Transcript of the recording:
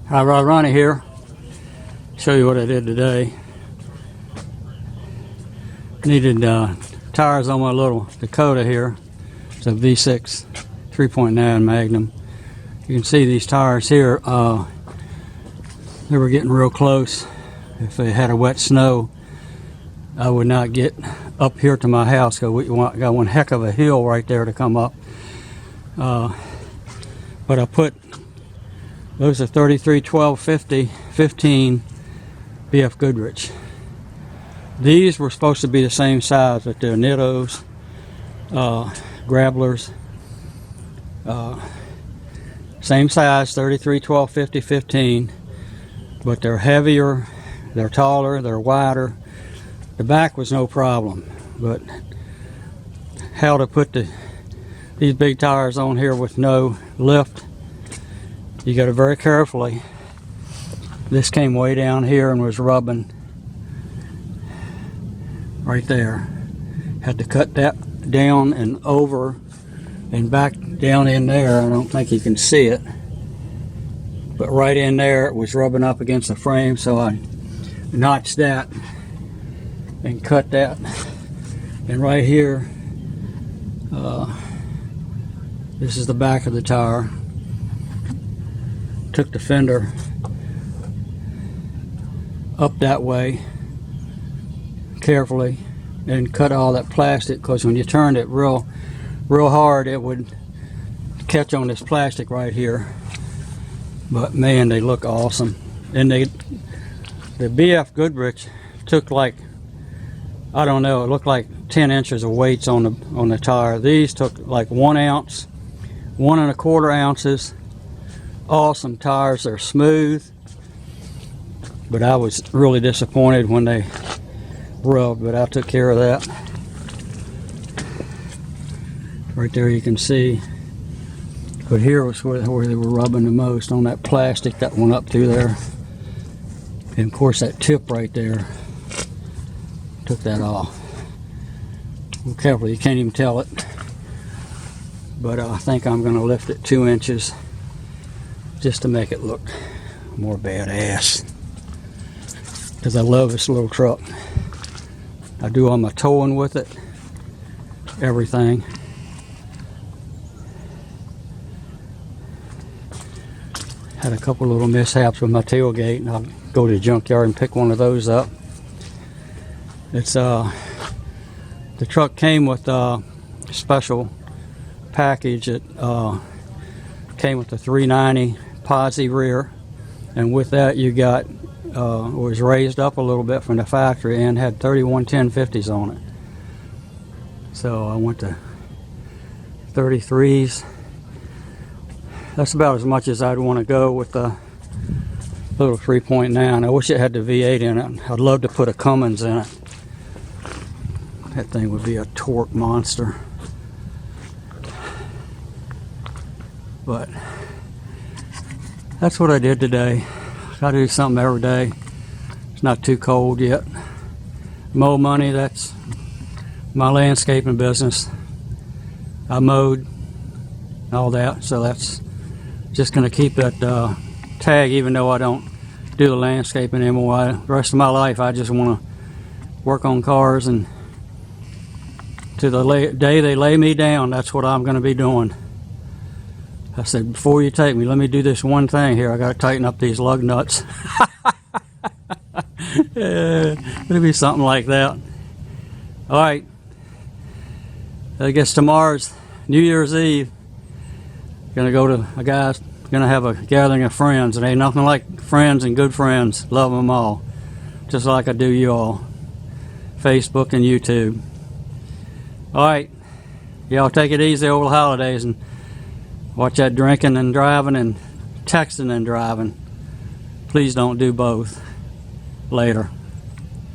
Hi, Ronnie here. Show you what I did today. Needed tires on my little Dakota here. It's a V6 3.9 Magnum. You can see these tires here. They were getting real close. If they had a wet snow, I would not get up here to my house because we got one heck of a hill right there to come up. But I put those are 33, 12, 50, 15 BF Goodrich. These were supposed to be the same size, but they're Nitto's Grabblers. Same size, 33, 12, 50, 15, but they're heavier, they're taller, they're wider. The back was no problem, but how to put these big tires on here with no lift, you got to very carefully. This came way down here and was rubbing right there. Had to cut that down and over and back down in there. I don't think you can see it, but right in there it was rubbing up against the frame, so I notched that and cut that. And right here, this is the back of the tire. Took the fender up that way carefully and cut all that plastic, because when you turned it real hard it would catch on this plastic right here. But man, they look awesome. And the BF Goodrich took like, I don't know, it looked like 10 inches of weights on the tire. These took like 1 ounce, 1 1/4 ounces. Awesome tires. They're smooth, but I was really disappointed when they rubbed, but I took care of that. Right there you can see, but here was where they were rubbing the most, on that plastic that went up through there. And of course that tip right there, took that off. Be careful, you can't even tell it, but I think I'm going to lift it 2 inches just to make it look more badass, because I love this little truck. I do all my towing with it, everything. Had a couple little mishaps with my tailgate, and I'll go to the junkyard and pick one of those up. It's the truck came with a special package. It came with a 390 posi rear, and with that you got it was raised up a little bit from the factory and had 31 1050s on it. So I went to 33s. That's about as much as I'd want to go with the little 3.9. I wish it had the V8 in it. I'd love to put a Cummins in it. That thing would be a torque monster. But that's what I did today. Gotta do something every day. It's not too cold yet. Mow money, that's my landscaping business. I mowed all that, so that's just gonna keep that tag, even though I don't do the landscaping anymore. The rest of my life I just want to work on cars, and to the day they lay me down, that's what I'm gonna be doing. I said, before you take me, let me do this one thing here. I got to tighten up these lug nuts. It'll be something like that. All right. I guess tomorrow's New Year's Eve. Gonna go to a guy's gonna have a gathering of friends, and ain't nothing like friends and good friends. Love them all, just like I do you all. Facebook and YouTube. All right. Y'all take it easy over the holidays, and watch that drinking and driving and texting and driving. Please don't do both. Later.